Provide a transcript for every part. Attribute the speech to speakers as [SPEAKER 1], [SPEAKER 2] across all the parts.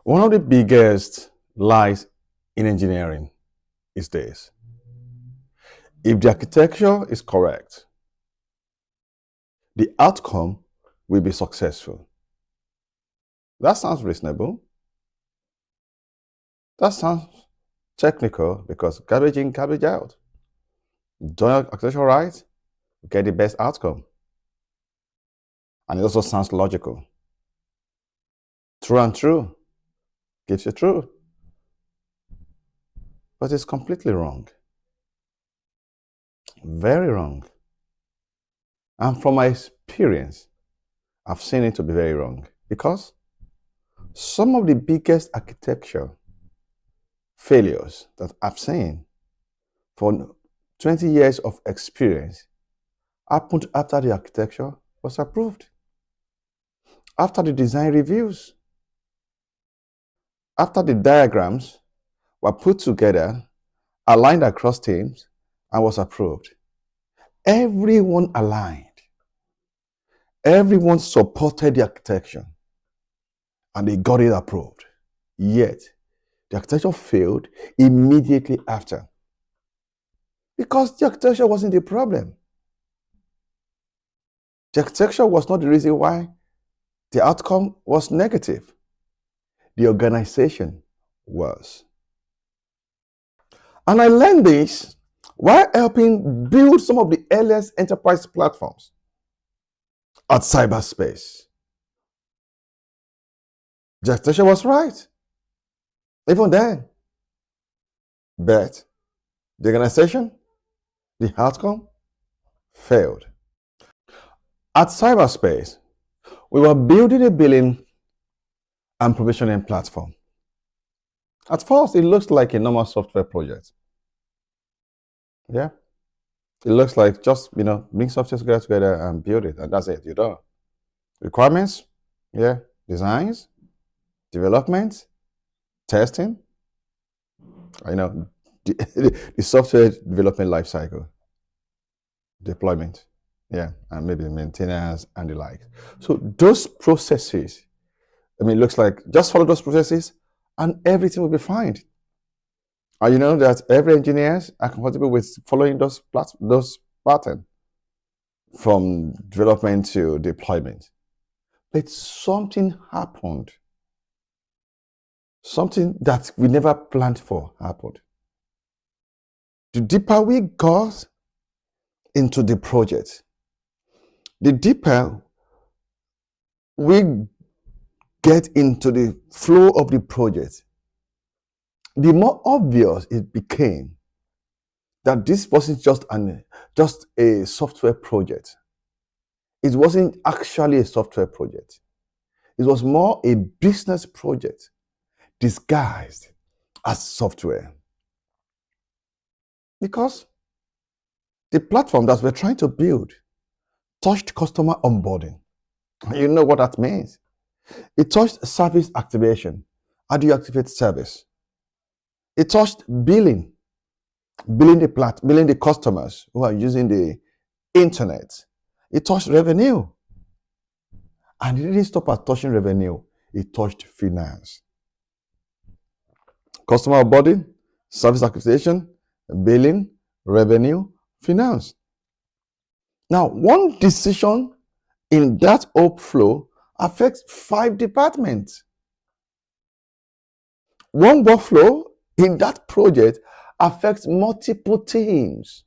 [SPEAKER 1] One of the biggest lies in engineering is this. If the architecture is correct, the outcome will be successful. That sounds reasonable. That sounds technical because garbage in, garbage out. Do your architecture right, get the best outcome. And it also sounds logical. True and true gives you true. But it's completely wrong. Very wrong. And from my experience, I've seen it to be very wrong because some of the biggest architecture failures that I've seen for 20 years of experience happened after the architecture was approved, after the design reviews, after the diagrams were put together, aligned across teams, and was approved. Everyone aligned. Everyone supported the architecture, and they got it approved. Yet, the architecture failed immediately after because the architecture wasn't the problem. The architecture was not the reason why the outcome was negative. The organization was. And I learned this while helping build some of the earliest enterprise platforms at cyberspace. The architecture was right, even then. But the organization, the outcome, failed. At cyberspace, we were building a billing and provisioning platform. At first, it looks like a normal software project. Yeah. It looks like just, bring software together and build it, and that's it. You're done. Requirements, yeah. Designs, development, testing, the software development lifecycle, deployment, yeah, and maybe maintenance and the like. So those processes, it looks like just follow those processes and everything will be fine. And you know that every engineers are comfortable with following those patterns from development to deployment. But something happened. Something that we never planned for happened. The deeper we got into the project, the deeper we get into the flow of the project, the more obvious it became that this wasn't just a software project. It wasn't actually a software project. It was more a business project disguised as software. Because the platform that we're trying to build touched customer onboarding. You know what that means. It touched service activation. How do you activate service? It touched billing the customers who are using the internet. It touched revenue. And it didn't stop at touching revenue. It touched finance. Customer onboarding, service activation, billing, revenue, finance. Now, one decision in that whole flow affects 5 departments. One workflow in that project affects multiple teams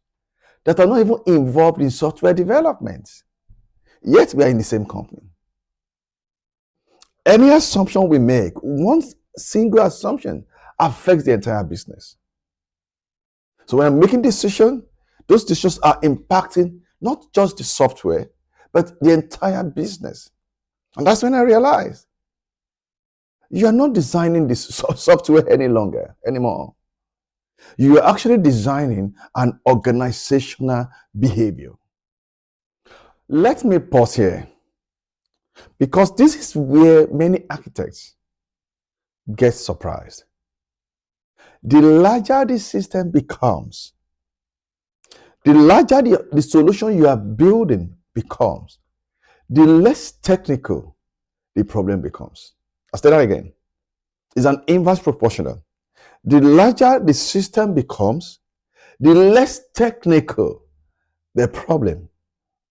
[SPEAKER 1] that are not even involved in software development. Yet we are in the same company. Any assumption we make, one single assumption affects the entire business. So when I'm making decisions, those decisions are impacting not just the software, but the entire business. And that's when I realized you are not designing this software anymore. You are actually designing an organizational behavior. Let me pause here, because this is where many architects get surprised. The larger the system becomes, the larger the solution you are building becomes, the less technical the problem becomes. I'll say that again. is an inverse proportional. The larger the system becomes, the less technical the problem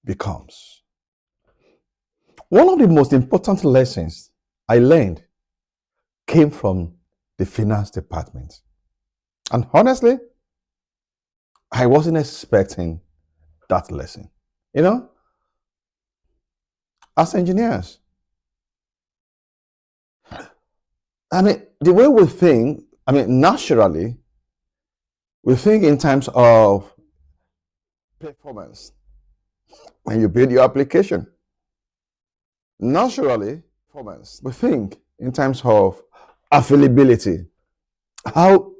[SPEAKER 1] becomes. One of the most important lessons I learned came from the finance department. And honestly, I wasn't expecting that lesson. You know, as engineers, the way we think, naturally, we think in terms of performance when you build your application. Naturally, performance, we think in terms of availability. How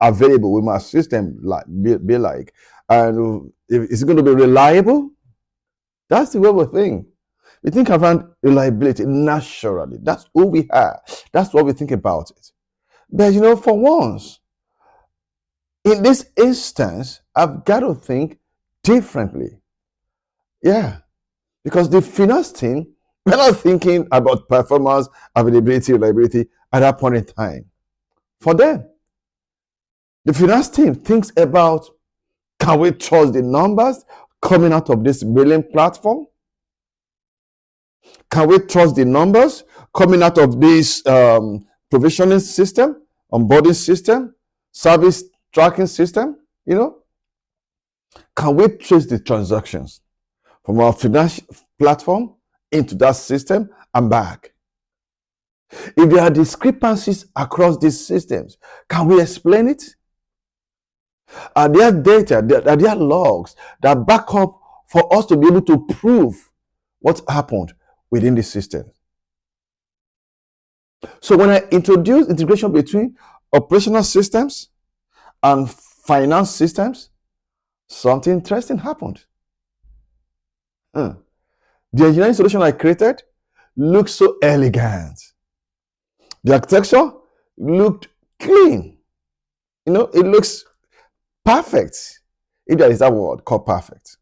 [SPEAKER 1] available will my system be like? And is it going to be reliable? That's the way we think. We think around reliability naturally. That's who we are. That's what we think about it. But for once, in this instance, I've got to think differently. Yeah. Because the finance team, we're not thinking about performance, availability, reliability at that point in time. For them, the finance team thinks about, can we trust the numbers coming out of this billing platform? Can we trust the numbers coming out of this provisioning system, onboarding system, service tracking system? Can we trace the transactions from our financial platform into that system and back? If there are discrepancies across these systems, can we explain it? Are there data, are there logs that back up for us to be able to prove what happened within the system? So when I introduced integration between operational systems and finance systems, something interesting happened. The engineering solution I created looked so elegant. The architecture looked clean. It looks perfect. If there is that word called perfect.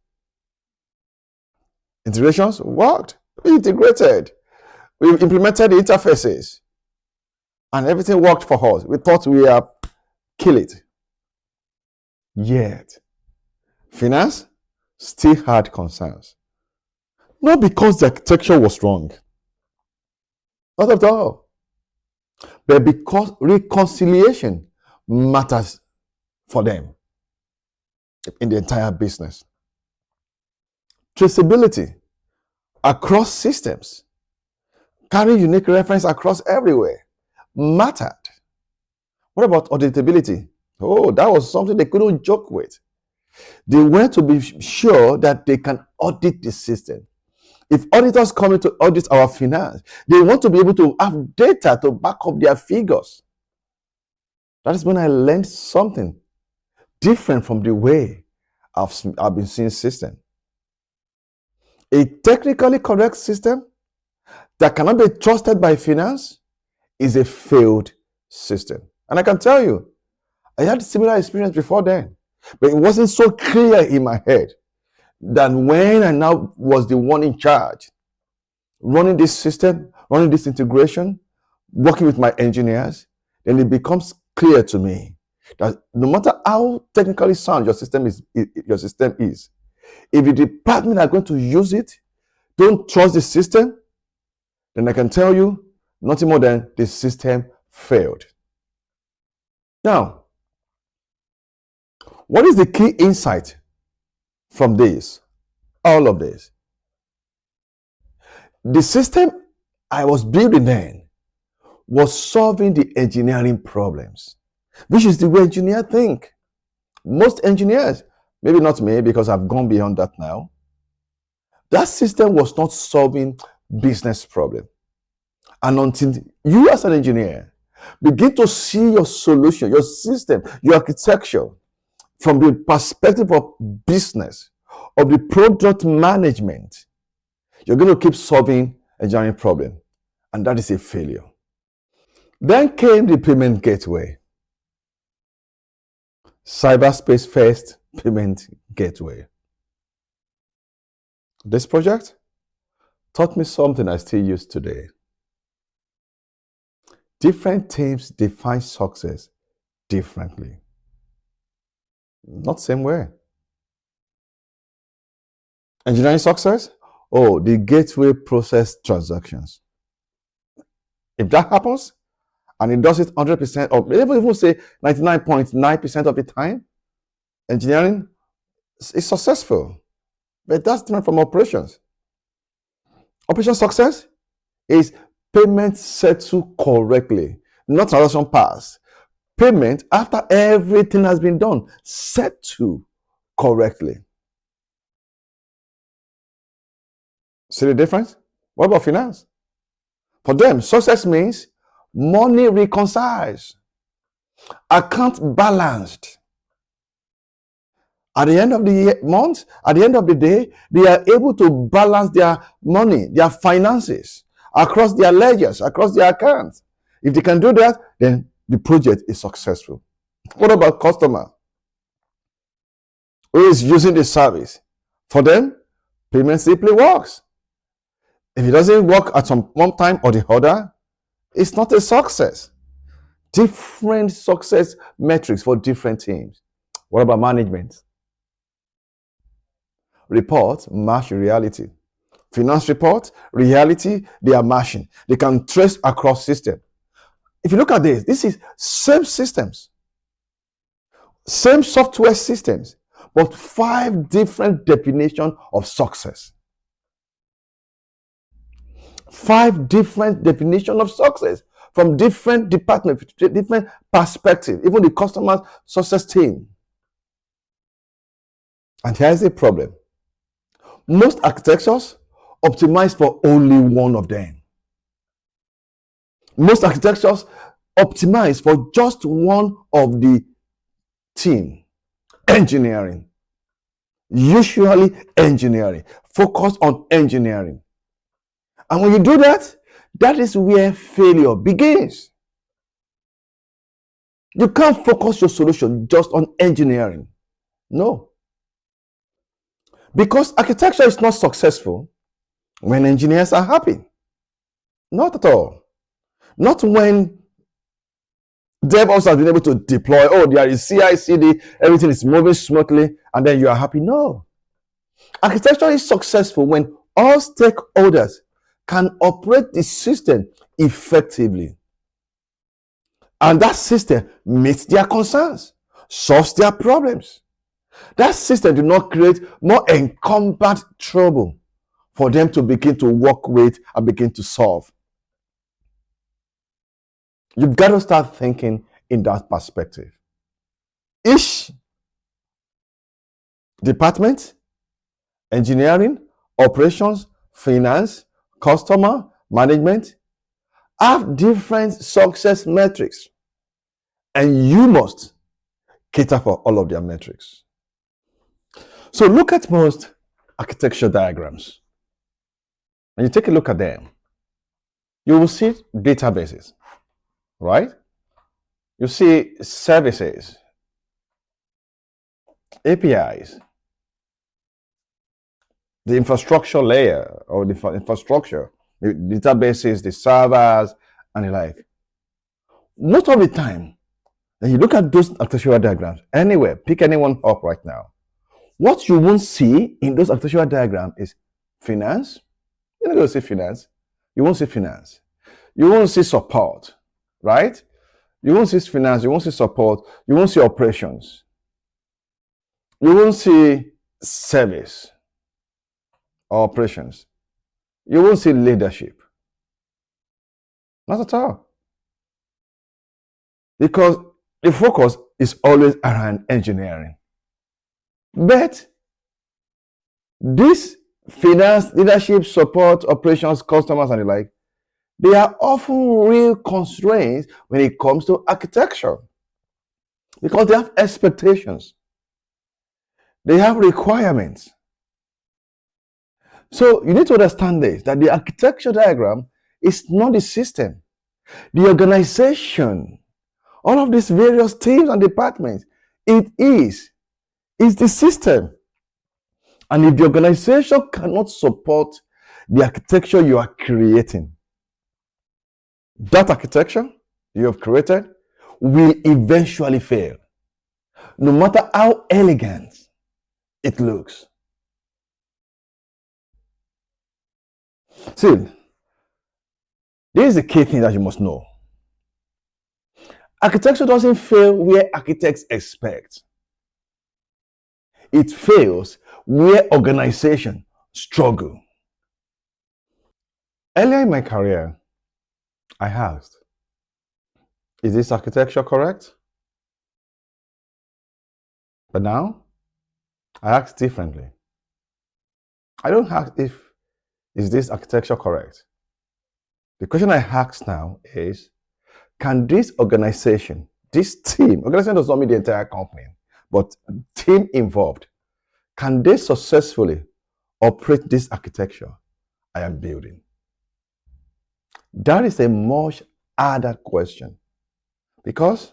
[SPEAKER 1] Integrations worked. We integrated. We implemented the interfaces. And everything worked for us. We thought we had killed it. Yet, finance still had concerns. Not because the architecture was wrong. Not at all. But because reconciliation matters for them in the entire business. Traceability across systems, carrying unique reference across everywhere mattered. What about auditability? Oh, that was something they couldn't joke with. They wanted to be sure that they can audit the system. If auditors come in to audit our finance, they want to be able to have data to back up their figures. That is when I learned something different from the way I've been seeing system. A technically correct system that cannot be trusted by finance is a failed system. And I can tell you, I had a similar experience before then, but it wasn't so clear in my head that when I now was the one in charge, running this system, running this integration, working with my engineers, then it becomes clear to me that no matter how technically sound your system is, if the department are going to use it, don't trust the system, then I can tell you nothing more than the system failed. Now, what is the key insight from this? All of this. The system I was building then was solving the engineering problems, which is the way engineers think. Most engineers, maybe not me because I've gone beyond that now, that system was not solving business problem. And until you as an engineer begin to see your solution, your system, your architecture from the perspective of business, of the product management, you're going to keep solving engineering problem. And that is a failure. Then came the payment gateway. Cyberspace first payment gateway. This project taught me something I still use today. Different teams define success differently. Not same way. Engineering success? Oh, the gateway process transactions. If that happens, and it does it 100%, or even say 99.9% of the time, engineering is successful. But that's different from operations. Operation success is payment settled correctly, not transaction pass. Payment after everything has been done, settled correctly. See the difference? What about finance? For them, success means money reconciles, account balanced. At the end of the month, at the end of the day, they are able to balance their money, their finances across their ledgers, across their accounts. If they can do that, then the project is successful. What about customer who is using the service? For them, payment simply works. If it doesn't work at some one time or the other, it's not a success. Different success metrics for different teams. What about management? Report match reality. Finance report, reality, they are matching. They can trace across system. If you look at this is same systems, same software systems, but 5 different definitions of success. 5 different definitions of success from different departments, different perspectives, even the customer success team. And here's the problem. Most architectures optimize for only one of them. Most architectures optimize for just one of the team. Engineering. Usually engineering. Focus on engineering. And when you do that, that is where failure begins. You can't focus your solution just on engineering. No. Because architecture is not successful when engineers are happy. Not at all. Not when DevOps has been able to deploy, oh, there is CI/CD, everything is moving smoothly, and then you are happy. No. Architecture is successful when all stakeholders can operate the system effectively. And that system meets their concerns, solves their problems. That system do not create more encumbered trouble for them to begin to work with and begin to solve. You've got to start thinking in that perspective. Each department, engineering, operations, finance, customer, management, have different success metrics. And you must cater for all of their metrics. So look at most architecture diagrams. When you take a look at them, you will see databases, right? You see services, APIs, the infrastructure layer or the infrastructure, the databases, the servers, and the like. Most of the time, when you look at those architectural diagrams, anywhere, pick anyone up right now, what you won't see in those architectural diagrams is finance. You're not going to see finance. You won't see finance. You won't see support, right? You won't see finance. You won't see support. You won't see operations. You won't see service or operations. You won't see leadership. Not at all. Because the focus is always around engineering. But this finance, leadership, support, operations, customers, and the like, they are often real constraints when it comes to architecture. Because they have expectations. They have requirements. So you need to understand this, that the architecture diagram is not the system. The organization, all of these various teams and departments, it is the system. And if the organization cannot support the architecture you are creating, that architecture you have created will eventually fail, no matter how elegant it looks. See, this is the key thing that you must know. Architecture doesn't fail where architects expect. It fails where organizations struggle. Earlier in my career, I asked, is this architecture correct? But now, I ask differently. I don't ask is this architecture correct? The question I ask now is, can this organization, this team, organization does not mean the entire company, but team involved, can they successfully operate this architecture I am building? That is a much harder question, because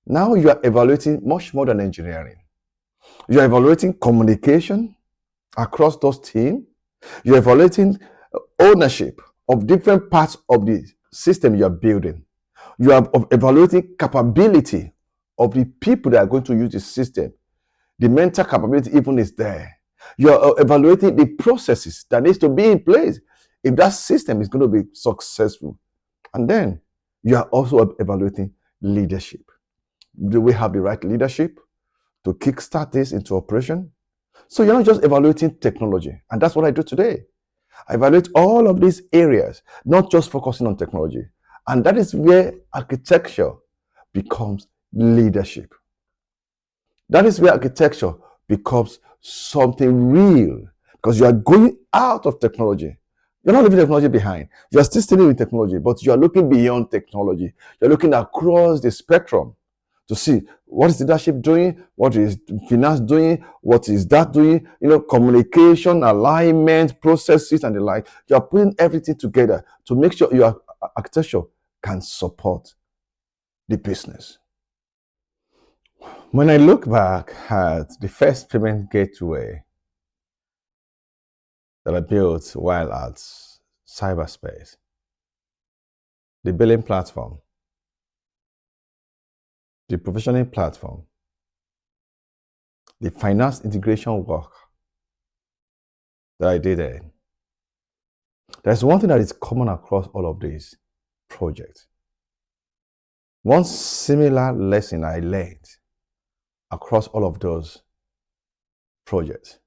[SPEAKER 1] now you are evaluating much more than engineering. You are evaluating communication across those teams. You are evaluating ownership of different parts of the system you are building. You are evaluating capability of the people that are going to use the system. The mental capability even is there. You are evaluating the processes that needs to be in place if that system is going to be successful. And then you are also evaluating leadership. Do we have the right leadership to kickstart this into operation? So you're not just evaluating technology, and that's what I do today. I evaluate all of these areas, not just focusing on technology. And that is where architecture becomes leadership. That is where architecture becomes something real, because you are going out of technology. You're not leaving technology behind. You're still staying with technology, but you are looking beyond technology. You're looking across the spectrum to see what is leadership doing, what is finance doing, what is that doing, communication, alignment, processes, and the like. You're putting everything together to make sure your architecture can support the business. When I look back at the first payment gateway that I built while at cyberspace, the billing platform, the provisioning platform, the finance integration work that I did there, there's one thing that is common across all of these projects. One similar lesson I learned across all of those projects.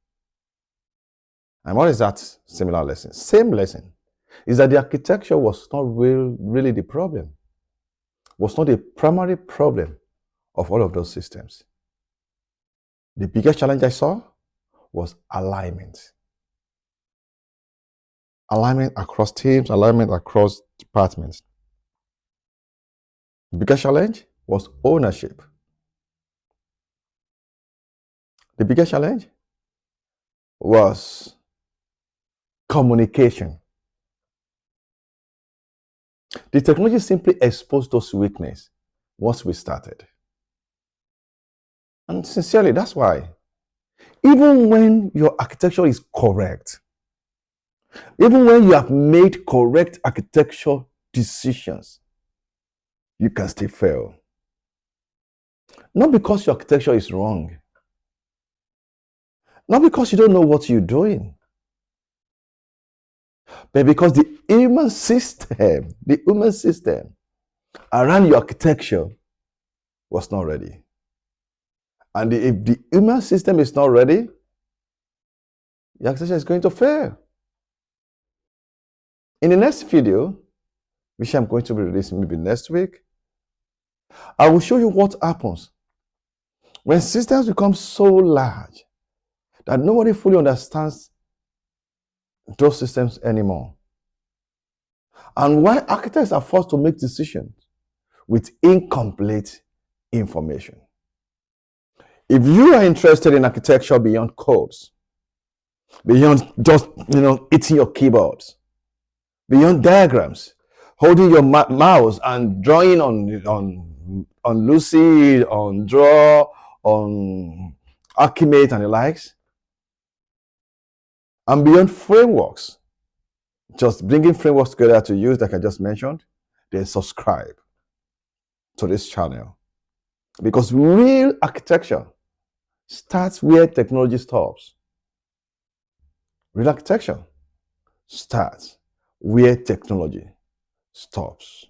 [SPEAKER 1] And what is that similar lesson? Same lesson is that the architecture was not really the problem, was not the primary problem of all of those systems. The biggest challenge I saw was alignment. Alignment across teams, alignment across departments. The biggest challenge was ownership. The biggest challenge was communication. The technology simply exposed those weaknesses once we started. And sincerely, that's why, even when your architecture is correct, even when you have made correct architectural decisions, you can still fail. Not because your architecture is wrong, not because you don't know what you're doing, but because the human system around your architecture was not ready. And if the human system is not ready, your architecture is going to fail. In the next video, which I'm going to be releasing maybe next week, I will show you what happens when systems become so large that nobody fully understands those systems anymore, and why architects are forced to make decisions with incomplete information. If you are interested in architecture beyond codes, beyond just hitting your keyboards, beyond diagrams, holding your mouse and drawing on Lucid, on Draw, on Archimate and the likes, and beyond frameworks, just bringing frameworks together to use like I just mentioned, then subscribe. to this channel. Because real architecture starts where technology stops. Real architecture starts where technology stops.